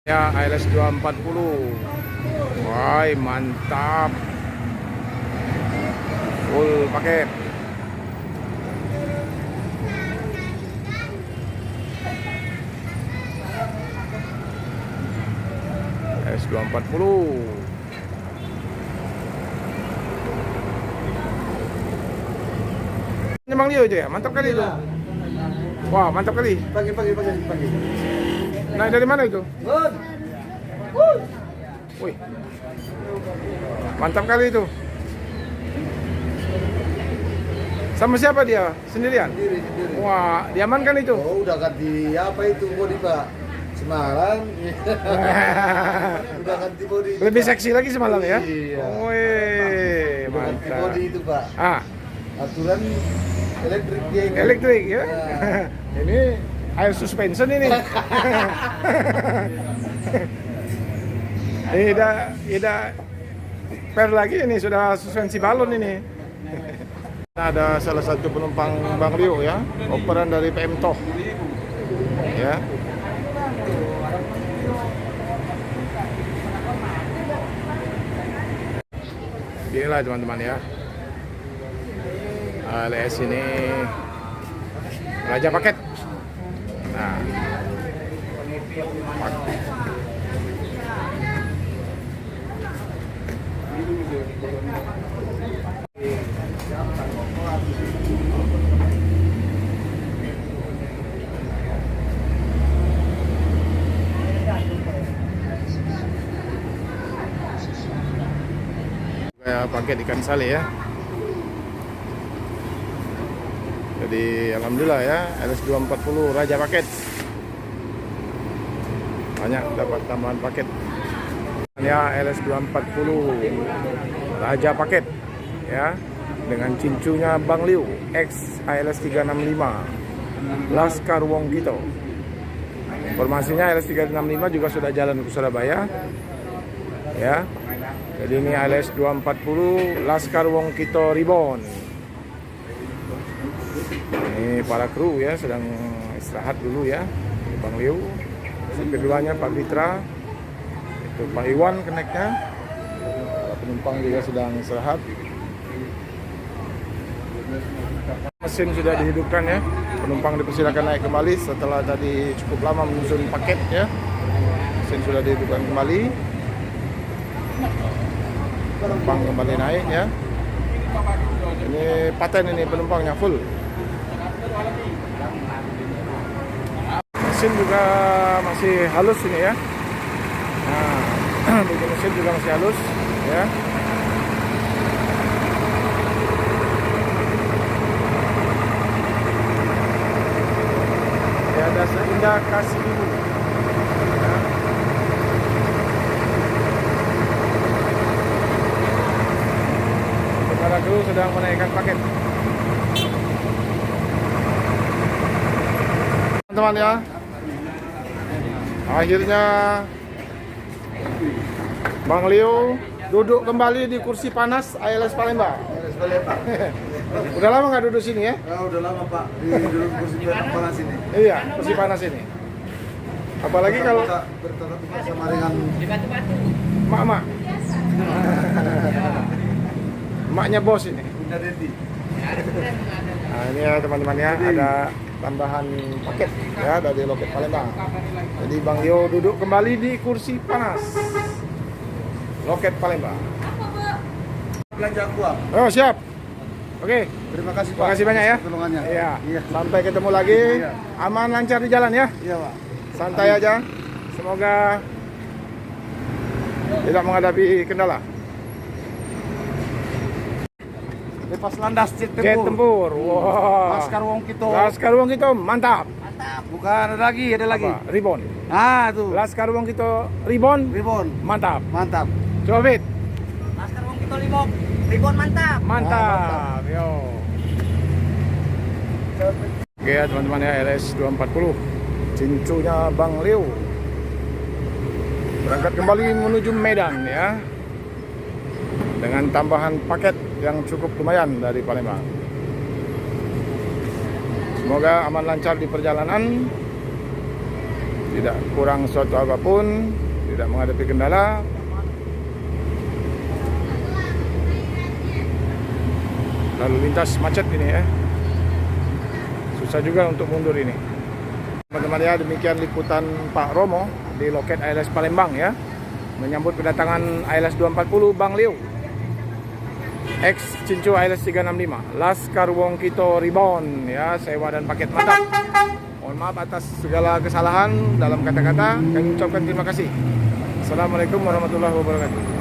Ya, ALS 240. Wah, mantap. Full paket. ALS 240. Memang Leo itu ya, mantap kali itu. Wah, mantap kali. Pagi. Naik dari mana itu? Wih, mantap kali itu. Sama siapa dia? Sendirian? Sendiri. Wah, diamankan itu? Oh, udah ganti apa itu body Pak? Semarang. Udah ganti body. Lebih seksi lagi semalam ya? Iya. Wih, Udah ganti mantap. body itu Pak. Ah, Aturan elektrik dia. Ini. elektrik ya? Ya. Ini air suspension ini. Tidak per lagi ini, sudah suspensi balon ini. Ada salah satu penumpang Bang Rio ya, operan dari PM Toh ya. Inilah teman-teman ya, ALS ini raja paket. Nah, kayak paket ikan sale ya. Jadi alhamdulillah ya, ALS 240 raja paket. Banyak dapat tambahan paket. Ya, ALS 240 raja paket ya, dengan cincunya Bang Liu X ALS 365 Laskar Wong Kito. Informasinya ALS 365 juga sudah jalan ke Surabaya ya. Jadi ini ALS 240 Laskar Wong Kito Ribbon. Ini para kru ya, sedang istirahat dulu ya. Ini Bang Liu, keduanya Pak Fitra, itu Pak Iwan keneknya. Para penumpang juga sedang istirahat. Mesin sudah dihidupkan ya. Penumpang dipersilakan naik kembali setelah tadi cukup lama menyusun paket ya. Mesin sudah dihidupkan kembali. Penumpang kembali naik ya. Ini paten ini penumpangnya full. Mesin juga masih halus ini ya. Nah, bikin mesin juga masih halus ya. Ya, ada seindah kasih ibu. Ya. Para kru sedang menaikkan paket. Teman-teman ya, akhirnya Bang Leo duduk kembali di kursi panas ALS Palembang. Udah lama nggak duduk sini ya? Udah lama Pak di duduk kursi panas ini. Iya, kursi panas ini. Apalagi kalau bertatap muka sama dengan mak-mak. Maknya bos ini. Bunda Dendi. Nah, ini ya teman-teman ya, ada tambahan paket ya dari loket Palembang. Jadi Bang Leo duduk kembali di kursi panas loket Palembang. Belanja uang. Oh, siap. Oke. Terima kasih Pak. Terima kasih banyak ya. Pertolongannya. Iya. Iya. Sampai ketemu lagi. Iya. Aman lancar di jalan ya. Iya Pak. Santai aja. Semoga tidak menghadapi kendala. Lepas landas jet Jet tempur. Wah. Laskar Wong Kito. Laskar Wong Kito mantap. Bukan ada lagi. Apa? Ribbon. Ah tuh. Laskar Wong Kito Ribbon Ribbon. mantap. Mantap. Coba Fit. Laskar Wong Kito Ribbon mantap. Mantap. Yo. Oke ya teman-teman ya, ALS 240 cincunya Bang Leo berangkat kembali menuju Medan ya, dengan tambahan paket yang cukup lumayan dari Palembang. Semoga aman lancar di perjalanan, tidak kurang suatu apapun, tidak menghadapi kendala. Lalu lintas macet ini ya. Susah juga untuk mundur ini. Teman-teman ya, demikian liputan Pak Romo di loket ALS Palembang ya, menyambut kedatangan ALS 240 Bang Liu X Cincu ALS 365 Laskar Wong Kito Rebound ya, sewa dan paket mantap. Mohon maaf atas segala kesalahan dalam kata-kata. Kami ucapkan terima kasih. Assalamualaikum warahmatullahi wabarakatuh.